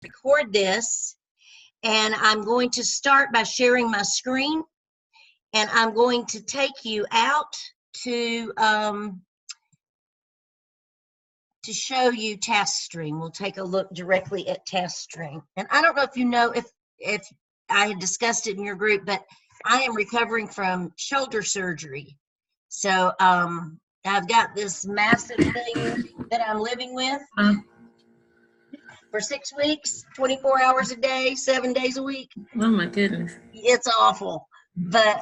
record this, and I'm going to start by sharing my screen, and I'm going to take you out to show you TaskStream. We'll take a look directly at TaskStream. And I don't know if you know if I had discussed it in your group, but I am recovering from shoulder surgery. So I've got this massive thing that I'm living with for 6 weeks, 24 hours a day, 7 days a week. Oh my goodness. It's awful, but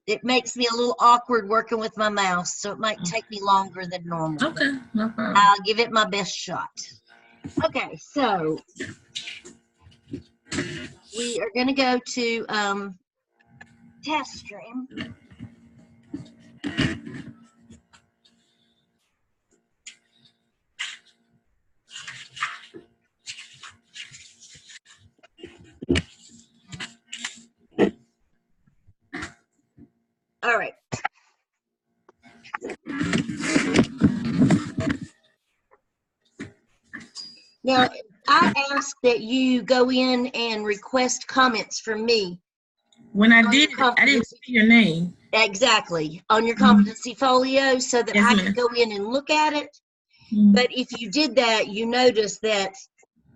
it makes me a little awkward working with my mouse, so it might take me longer than normal. Okay, no problem. I'll give it my best shot. Okay, so we are going to go to TaskStream. All right. Now, I ask that you go in and request comments from me. When I did, I didn't see your name. Exactly, on your competency folio, so that I can go in and look at it. But if you did that, you notice that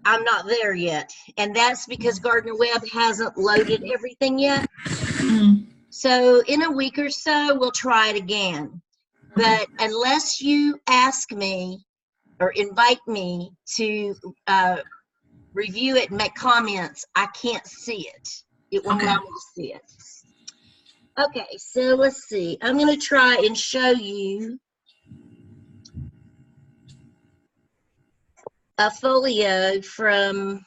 I'm not there yet. And that's because Gardner Webb hasn't loaded everything yet. So in a week or so, we'll try it again. But unless you ask me or invite me to review it and make comments, I can't see it. It won't allow me to see it. Okay, so let's see. I'm going to try and show you a folio from,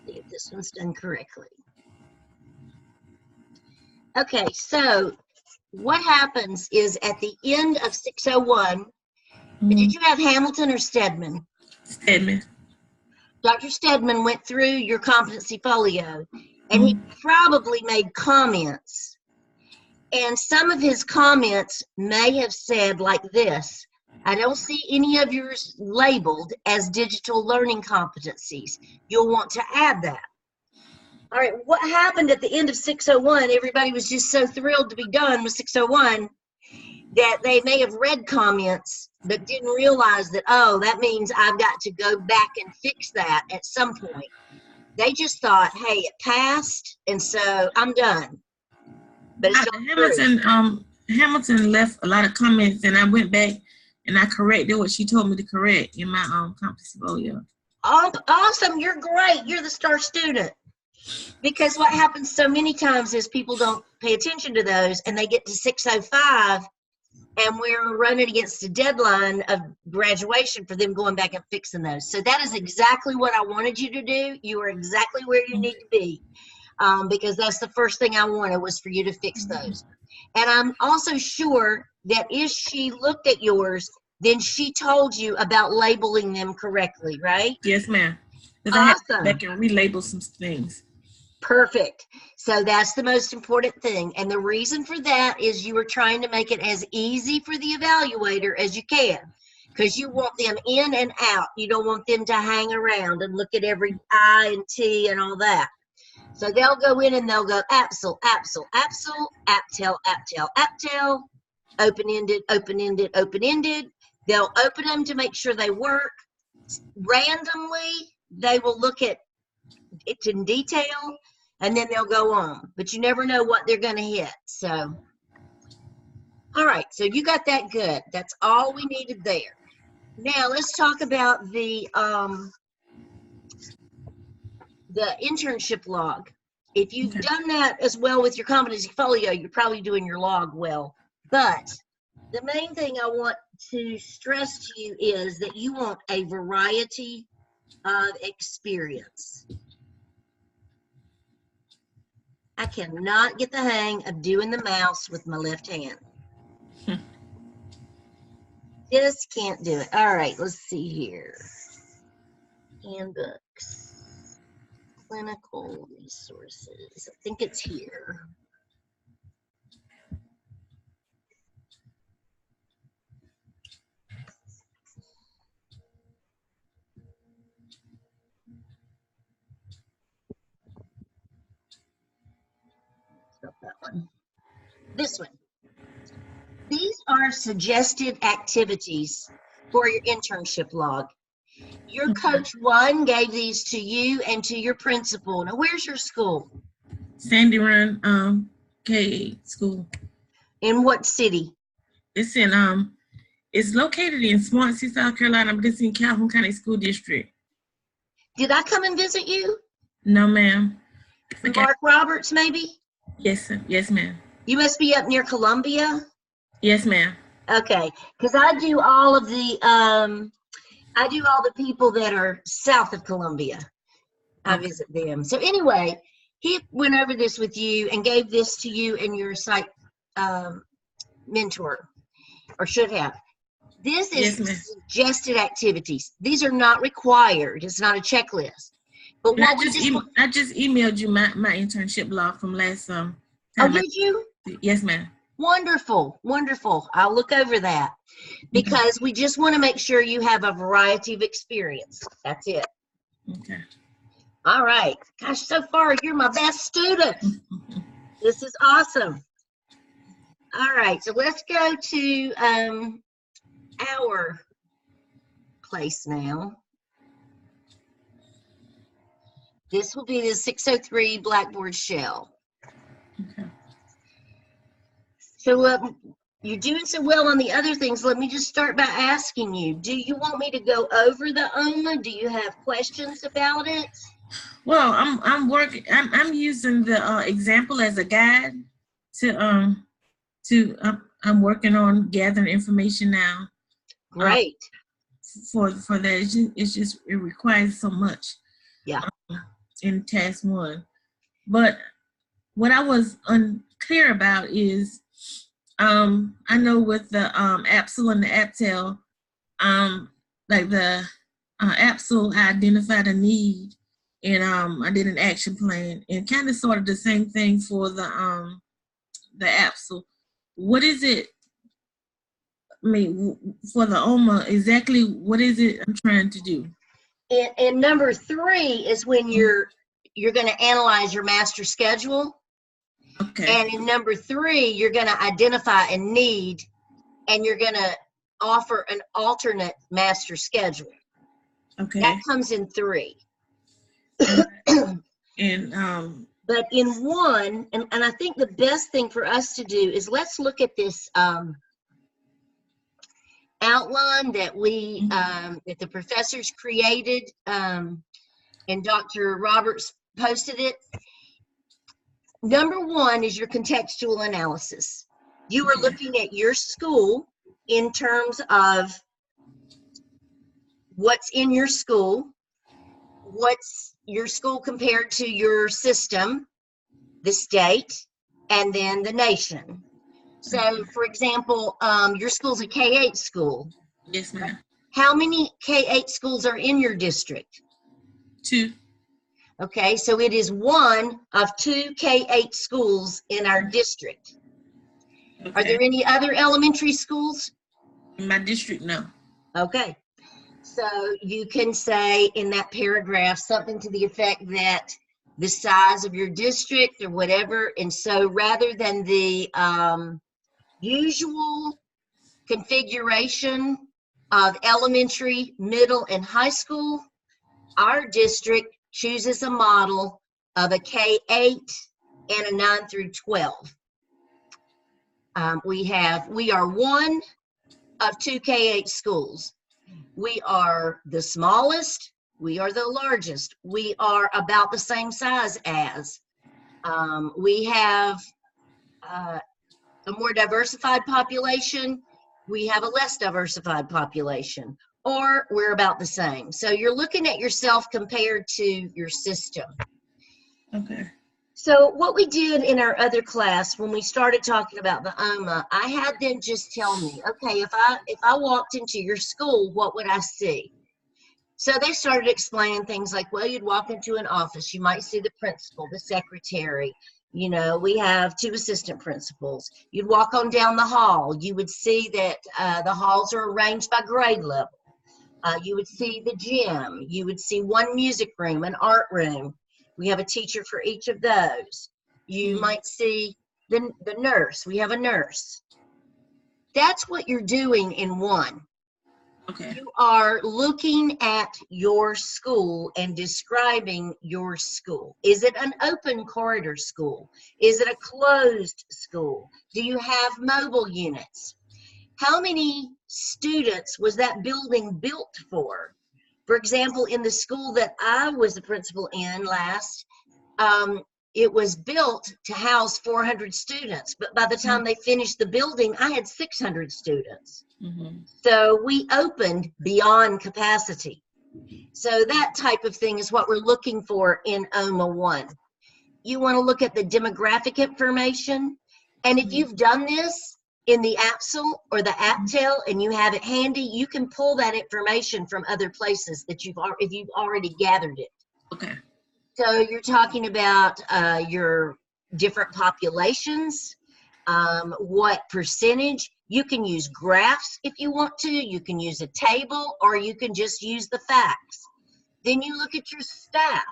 see if this one's done correctly. Okay, so what happens is at the end of 601, did you have Hamilton or Stedman? Stedman. Dr. Stedman went through your competency folio, and he probably made comments. And some of his comments may have said like this: I don't see any of yours labeled as digital learning competencies. You'll want to add that. All right, what happened at the end of 601? Everybody was just so thrilled to be done with 601 that they may have read comments but didn't realize that, oh, that means I've got to go back and fix that at some point. They just thought, hey, it passed, and so I'm done. But it's Hamilton left a lot of comments, and I went back and I corrected what she told me to correct in my competency folio. Awesome, you're great. You're the star student. Because what happens so many times is people don't pay attention to those, and they get to 605, and we're running against the deadline of graduation for them going back and fixing those. So that is exactly what I wanted you to do. You are exactly where you need to be, because that's the first thing I wanted was for you to fix those. And I'm also sure that if she looked at yours, then she told you about labeling them correctly, right? Yes, ma'am. Awesome. I have to go back and relabel some things. Perfect. So that's the most important thing. And the reason for that is you are trying to make it as easy for the evaluator as you can, because you want them in and out. You don't want them to hang around and look at every I and T and all that. So they'll go in and they'll go APSL, APSL, APSL, APTEL, APTEL, APTEL, open-ended, open-ended, open-ended. They'll open them to make sure they work. Randomly, they will look at it in detail, and then they'll go on. But you never know what they're going to hit. So, all right, so you got that good. That's all we needed there. Now, let's talk about the internship log. If you've done that as well with your competency folio, you're probably doing your log well. But the main thing I want to stress to you is that you want a variety of experience. I cannot get the hang of doing the mouse with my left hand. Just can't do it. All right, let's see here. Handbooks, clinical resources. I think it's here. This one. These are suggested activities for your internship log. Your Okay. coach one gave these to you and to your principal. Now, where's your school? Sandy Run K school. In what city? It's in it's located in Swansea, South Carolina, but it's in Calhoun County School District. Did I come and visit you? No, ma'am. Mark Roberts, maybe? Yes, sir. Yes, ma'am. You must be up near Columbia. Yes, ma'am. Okay, because I do all the people that are south of Columbia. I Okay. visit them. So anyway, he went over this with you and gave this to you and your site mentor, or should have. This is Yes, ma'am. suggested activities. These are not required. It's not a checklist. But And what we just I just emailed you my internship log from last time. oh, did you? Yes, ma'am. Wonderful, wonderful. I'll look over that because we just want to make sure you have a variety of experience. That's it. Okay. All right. Gosh, so far you're my best student. This is awesome. All right, so let's go to our place now. This will be the 603 Blackboard shell. Okay. So you're doing so well on the other things. Let me just start by asking you, do you want me to go over the OMA? Do you have questions about it? Well, I'm using the example as a guide I'm working on gathering information now. Great. For that, it requires so much. Yeah. In task 1, but what I was unclear about is, I know with the APSL and the APTEL, like the APSL, I identified a need, and I did an action plan, and kind of sort of the same thing for the APSL. What is it? I mean, for the OMA, exactly what is it I'm trying to do? And number 3 is when you're going to analyze your master schedule. Okay. And in number 3, you're going to identify a need, and you're going to offer an alternate master schedule. Okay. That comes in 3. And but in 1, and I think the best thing for us to do is let's look at this outline that we that the professors created, and Dr. Roberts posted it. Number 1 is your contextual analysis. You are looking at your school in terms of what's in your school, what's your school compared to your system, the state, and then the nation. So, for example, your school's a K-8 school. Yes, ma'am. How many K-8 schools are in your district? 2. Okay, so it is 1 of 2 K-8 schools in our district. Okay. Are there any other elementary schools? In my district, no. Okay, so you can say in that paragraph something to the effect that the size of your district or whatever, and so rather than the usual configuration of elementary, middle, and high school, our district chooses a model of a K-8 and a 9 through 12. We are 1 of 2 K-8 schools. We are the smallest, we are the largest, we are about the same size as. We have a more diversified population, we have a less diversified population, or we're about the same. So you're looking at yourself compared to your system. Okay. So what we did in our other class when we started talking about the OMA, I had them just tell me, okay, if I walked into your school, what would I see? So they started explaining things like, well, you'd walk into an office, you might see the principal, the secretary, you know, we have 2 assistant principals. You'd walk on down the hall, you would see that the halls are arranged by grade level. You would see the gym, you would see 1 music room, an art room. We have a teacher for each of those. You might see the nurse. We have a nurse. That's what you're doing in one. Okay. You are looking at your school and describing your school. Is it an open corridor school? Is it a closed school? Do you have mobile units? How many students was that building built for? For example, in the school that I was the principal in last, it was built to house 400 students, but by the time they finished the building, I had 600 students. Mm-hmm. So we opened beyond capacity. So that type of thing is what we're looking for in OMA 1. You want to look at the demographic information, and if you've done this in the APSL or the APTEL and you have it handy, you can pull that information from other places that if you've already gathered it. Okay. So you're talking about your different populations, what percentage. You can use graphs if you want to. You can use a table, or you can just use the facts. Then you look at your staff.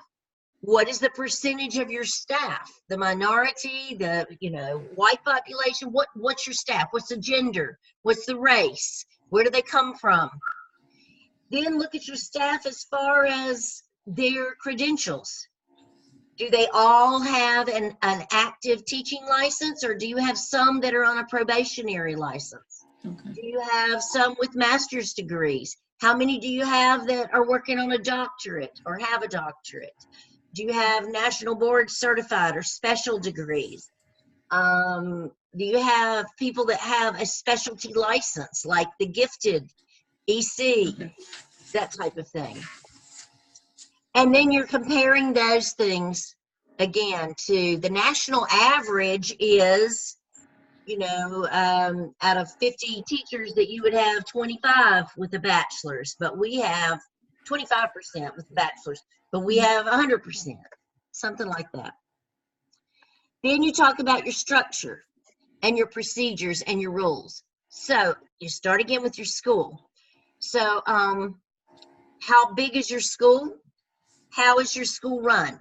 What is the percentage of your staff? The minority, the white population. What's your staff? What's the gender? What's the race? Where do they come from? Then look at your staff as far as their credentials. Do they all have an active teaching license, or do you have some that are on a probationary license? Okay. Do you have some with master's degrees? How many do you have that are working on a doctorate or have a doctorate? Do you have national board certified or special degrees? Do you have people that have a specialty license, like the gifted, EC, that type of thing? And then you're comparing those things again to the national average is, out of 50 teachers that you would have 25 with a bachelor's, but we have 25% with a bachelor's, but we have 100%, something like that. Then you talk about your structure and your procedures and your rules. So you start again with your school. So how big is your school? How is your school run?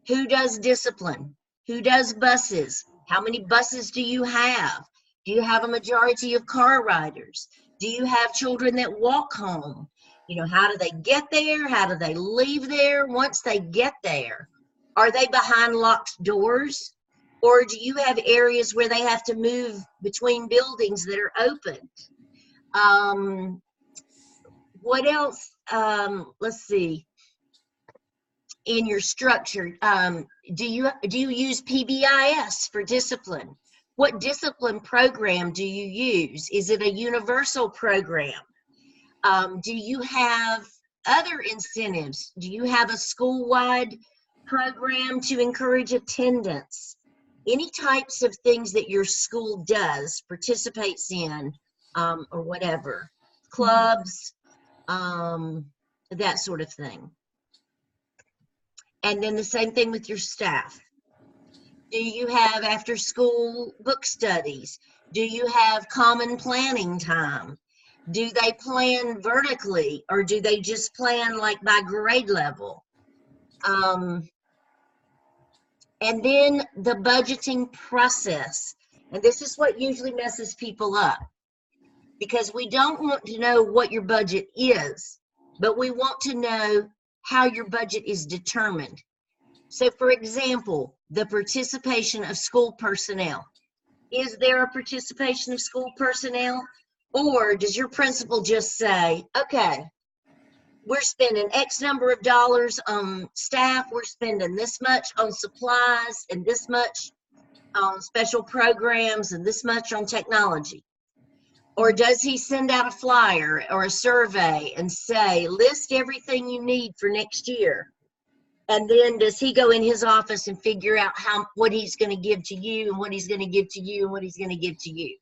Who does discipline? Who does buses? How many buses do you have? Do you have a majority of car riders? Do you have children that walk home? How do they get there? How do they leave there? Once they get there, are they behind locked doors? Or do you have areas where they have to move between buildings that are open? What else? Let's see. In your structure, do you use PBIS for discipline? What discipline program do you use? Is it a universal program? Do you have other incentives? Do you have a school-wide program to encourage attendance? Any types of things that your school does, participates in, or whatever, clubs, that sort of thing. And then the same thing with your staff. Do you have after-school book studies? Do you have common planning time? Do they plan vertically, or do they just plan like by grade level? And then the budgeting process. And this is what usually messes people up, because we don't want to know what your budget is, but we want to know how your budget is determined. So for example, the participation of school personnel. Is there a participation of school personnel? Or does your principal just say, okay, we're spending X number of dollars on staff, we're spending this much on supplies, and this much on special programs, and this much on technology? Or does he send out a flyer or a survey and say, list everything you need for next year? And then does he go in his office and figure out what he's going to give to you, and what he's going to give to you, and what he's going to give to you?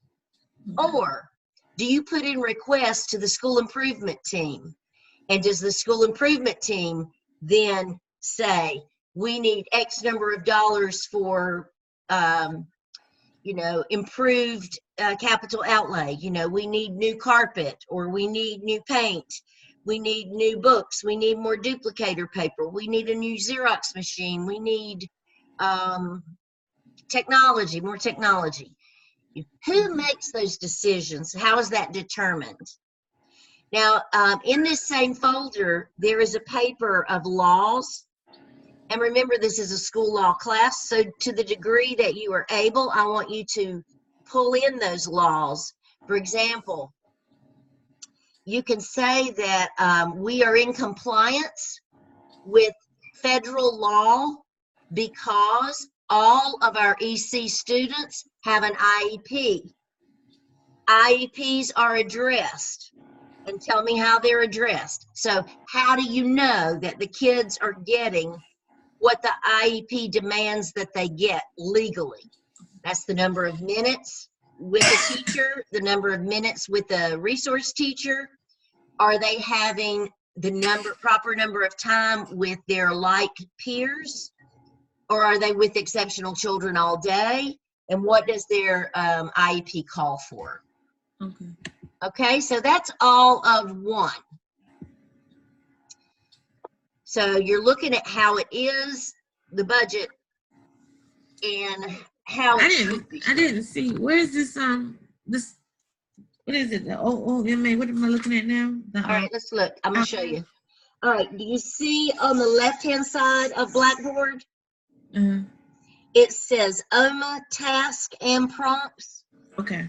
Or do you put in requests to the school improvement team? And does the school improvement team then say, we need X number of dollars for, improved capital outlay? We need new carpet, or we need new paint. We need new books. We need more duplicator paper. We need a new Xerox machine. We need Technology, more technology. Who makes those decisions? How is that determined? Now, in this same folder, there is a paper of laws. And remember, this is a school law class. So to the degree that you are able, I want you to pull in those laws. For example, you can say that we are in compliance with federal law because all of our EC students have an IEP. IEPs are addressed, and tell me how they're addressed. So how do you know that the kids are getting what the IEP demands that they get legally? That's the number of minutes with a teacher, the number of minutes with a resource teacher. Are they having the proper number of time with their like peers? Or are they with exceptional children all day? And what does their IEP call for? Okay. Okay, so that's all of one. So you're looking at how it is, the budget, and how it should be. I didn't see. Where is this this, what is it? The OOMA. What am I looking at now? All right, let's look. I'm gonna show you. All right, do you see on the left-hand side of Blackboard? It says OMA task and prompts. Okay.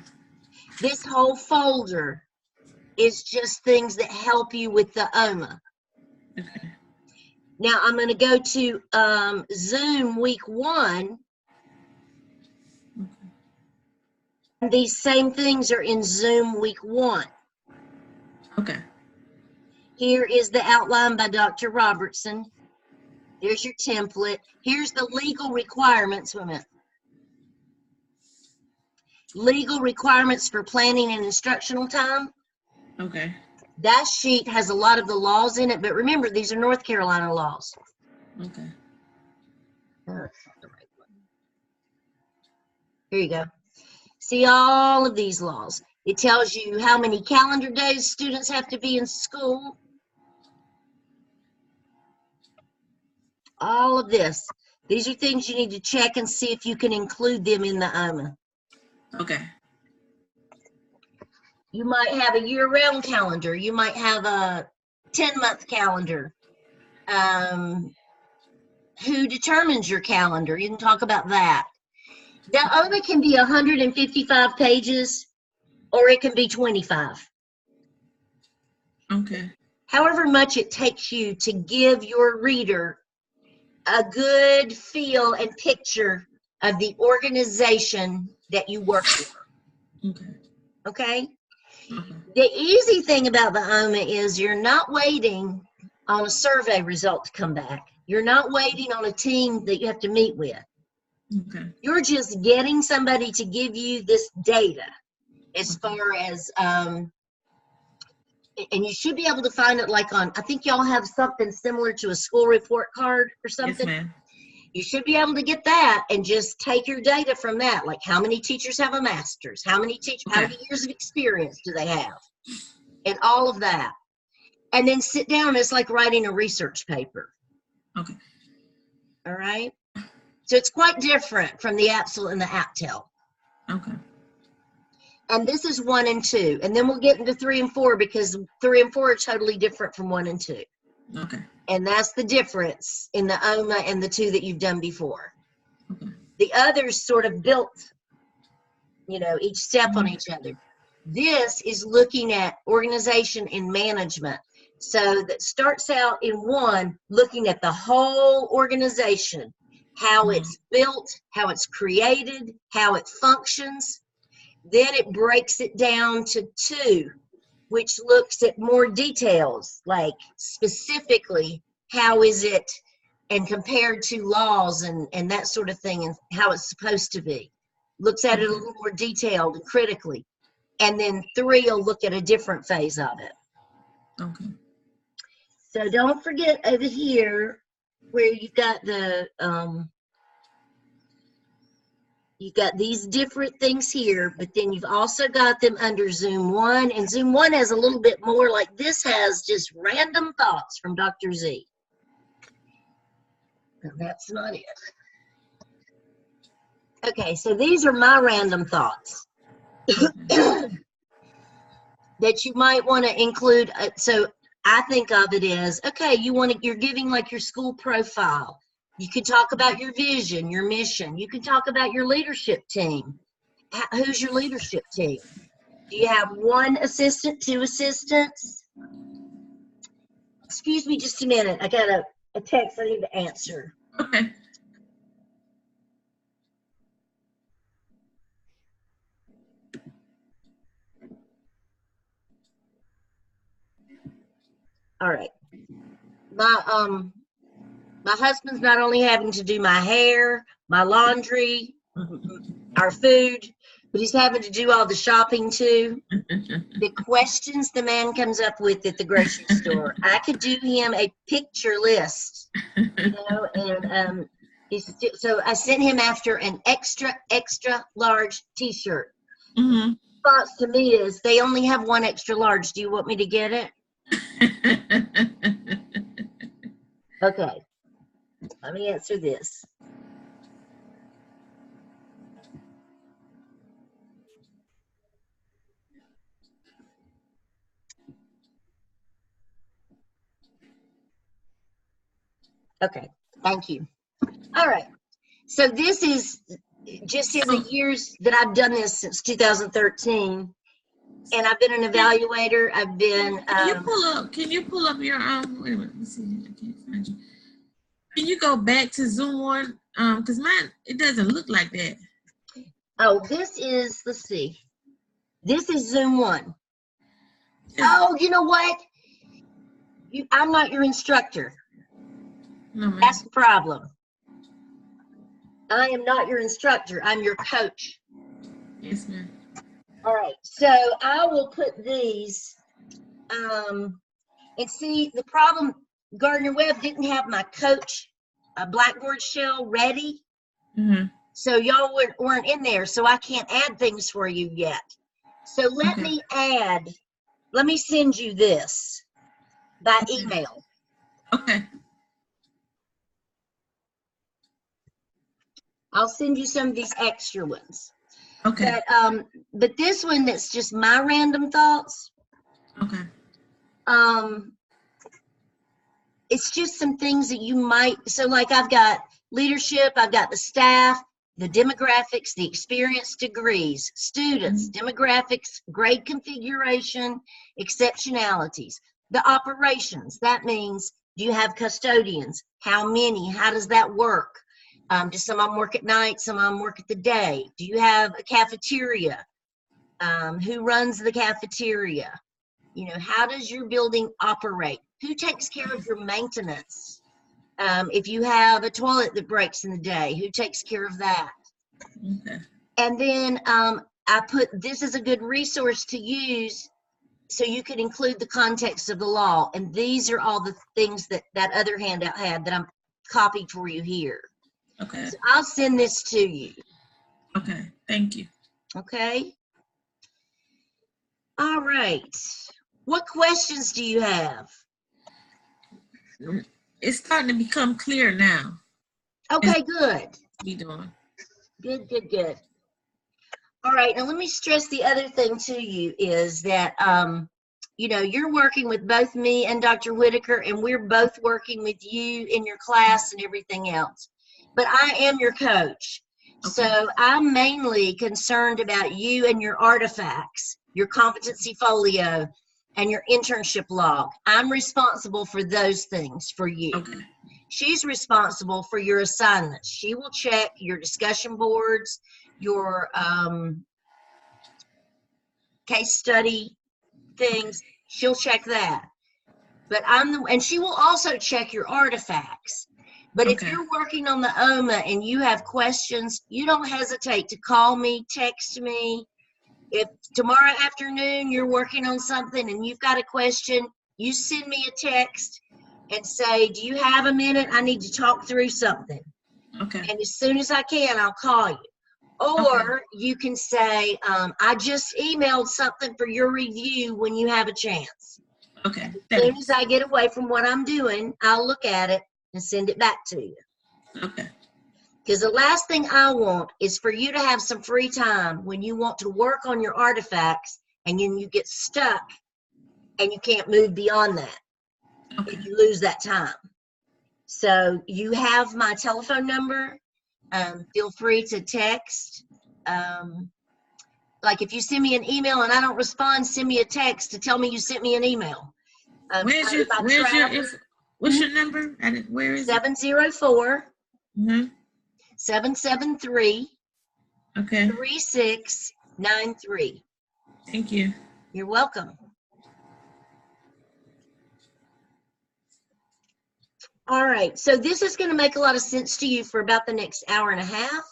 This whole folder is just things that help you with the OMA. Okay. Now I'm going to go to Zoom week 1. Okay. And these same things are in Zoom week 1. Okay. Here is the outline by Dr. Robertson. There's your template. Here's the legal requirements. Wait a minute. Legal requirements for planning and instructional time. Okay. That sheet has a lot of the laws in it, but remember, these are North Carolina laws. Okay. That's not the right one. Here you go. See all of these laws. It tells you how many calendar days students have to be in school. All of this. These are things you need to check and see if you can include them in the OMA. Okay. You might have a year-round calendar. You might have a 10-month calendar. Who determines your calendar? You can talk about that. The OMA can be 155 pages, or it can be 25. Okay. However much it takes you to give your reader a good feel and picture of the organization that you work for. Okay. Okay? Okay. The easy thing about the OMA is you're not waiting on a survey result to come back. You're not waiting on a team that you have to meet with. Okay. You're just getting somebody to give you this data as far as, and you should be able to find it like on, I think y'all have something similar to a school report card or something. Yes, ma'am. You should be able to get that and just take your data from that. Like how many teachers have a master's? How many how many years of experience do they have? And all of that. And then sit down. It's like writing a research paper. Okay. All right. So it's quite different from the APSL and the APTEL. Okay. And this is 1 and 2. And then we'll get into 3 and 4 because 3 and 4 are totally different from 1 and 2. Okay. And that's the difference in the OMA and the 2 that you've done before. Okay. The others sort of built, you know, each step on each other. This is looking at organization and management. So that starts out in 1, looking at the whole organization, how it's built, how it's created, how it functions. Then it breaks it down to 2, which looks at more details, like specifically how is it and compared to laws and that sort of thing and how it's supposed to be. Looks at it a little more detailed and critically. And then 3 will look at a different phase of it. Okay. So don't forget over here where you've got the, you've got these different things here, but then you've also got them under Zoom 1, and Zoom 1 has a little bit more, like this has just random thoughts from Dr. Z. And that's not it. Okay, so these are my random thoughts that you might want to include. So I think of it as, okay, you're giving like your school profile. You can talk about your vision, your mission. You can talk about your leadership team. Who's your leadership team? Do you have one assistant, two assistants? Excuse me just a minute. I got a text I need to answer. Okay. All right. My husband's not only having to do my hair, my laundry, our food, but he's having to do all the shopping too. The questions the man comes up with at the grocery store, I could do him a picture list, and so I sent him after an extra large t-shirt. Mm-hmm. Response to me is, they only have one extra large. Do you want me to get it? Okay. Let me answer this. Okay, thank you. All right. So this is just in the years that I've done this since 2013, and I've been an evaluator. I've been. Can you pull up your Wait a minute. Let me see. I can't find you. Can you go back to Zoom one? Because mine, it doesn't look like that. Oh, this is. Let's see. This is Zoom one. Oh, you know what? I'm not your instructor. No, ma'am. That's the problem. I am not your instructor. I'm your coach. Yes, ma'am. All right. So I will put these. And see, the problem, Gardner Webb didn't have my coach Blackboard shell ready. Mm-hmm. So y'all weren't in there. So I can't add things for you yet. So let me send you this by email. Okay. I'll send you some of these extra ones. Okay. But this one that's just my random thoughts. Okay. It's just some things that you might, so like I've got leadership, I've got the staff, the demographics, the experience degrees, students, demographics, grade configuration, exceptionalities, the operations. That means, do you have custodians? How many? How does that work? Do some of them work at night? Some of them work at the day? Do you have a cafeteria? Who runs the cafeteria? How does your building operate? Who takes care of your maintenance? If you have a toilet that breaks in the day, who takes care of that? Okay. And then I put, this is a good resource to use so you could include the context of the law. And these are all the things that other handout had that I'm copied for you here. Okay. So I'll send this to you. Okay. Thank you. Okay. All right. What questions do you have? It's starting to become clear now. Okay, good. Be doing. Good. All right, now let me stress the other thing to you is that, you're working with both me and Dr. Whitaker, and we're both working with you in your class and everything else. But I am your coach. Okay. So I'm mainly concerned about you and your artifacts, your competency folio, and your internship log. I'm responsible for those things for you. Okay. She's responsible for your assignments. She will check your discussion boards, your case study things. She'll check that. But and she will also check your artifacts. But if you're working on the OMA and you have questions, you don't hesitate to call me, text me. If tomorrow afternoon you're working on something and you've got a question, you send me a text and say, do you have a minute? I need to talk through something. Okay. And as soon as I can, I'll call you. Or you can say, I just emailed something for your review when you have a chance. Okay. As soon as I get away from what I'm doing, I'll look at it and send it back to you. Okay. Because the last thing I want is for you to have some free time when you want to work on your artifacts and then you get stuck and you can't move beyond that. Okay. If you lose that time. So you have my telephone number. Feel free to text. Like if you send me an email and I don't respond, send me a text to tell me you sent me an email. What's your number? Where is it? 704 Mm-hmm. 773 Okay. 3693. Thank you. You're welcome. All right, so this is going to make a lot of sense to you for about the next hour and a half.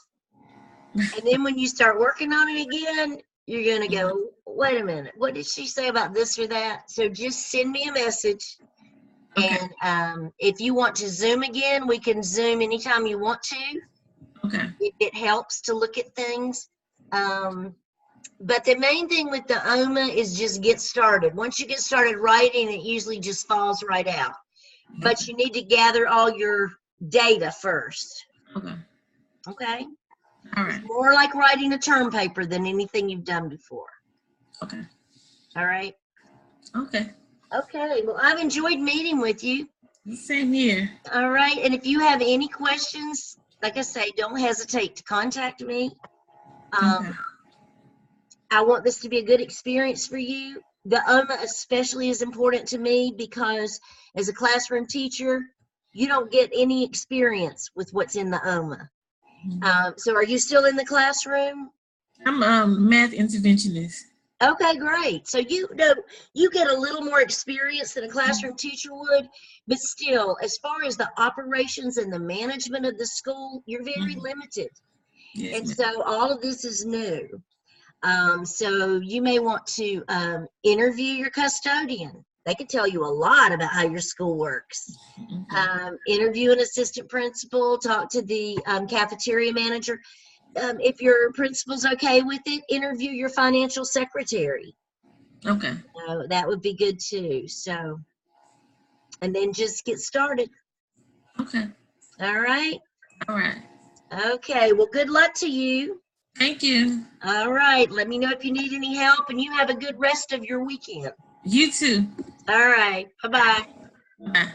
And then when you start working on it again, you're going to go, wait a minute, what did she say about this or that? So just send me a message. Okay. And if you want to Zoom again, we can Zoom anytime you want to. Okay. It helps to look at things. But the main thing with the OMA is just get started. Once you get started writing, it usually just falls right out. But you need to gather all your data first. Okay. Okay? All right. It's more like writing a term paper than anything you've done before. Okay. All right? Okay. Okay. Well, I've enjoyed meeting with you. Same here. All right. And if you have any questions, like I say, don't hesitate to contact me. Okay. I want this to be a good experience for you. The OMA especially is important to me because as a classroom teacher, you don't get any experience with what's in the OMA. So are you still in the classroom? I'm math interventionist. Okay, great. So you know, you get a little more experience than a classroom teacher would, but still, as far as the operations and the management of the school, you're very limited. Yes, And ma'am. so all of this is new. So you may want to interview your custodian. They can tell you a lot about how your school works. Interview an assistant principal, talk to the cafeteria manager. If your principal's okay with it, interview your financial secretary. Okay. That would be good too. So, and then just get started. Okay. All right. All right. Okay. Well, good luck to you. Thank you. All right. Let me know if you need any help, and you have a good rest of your weekend. You too. All right. Bye-bye. Bye.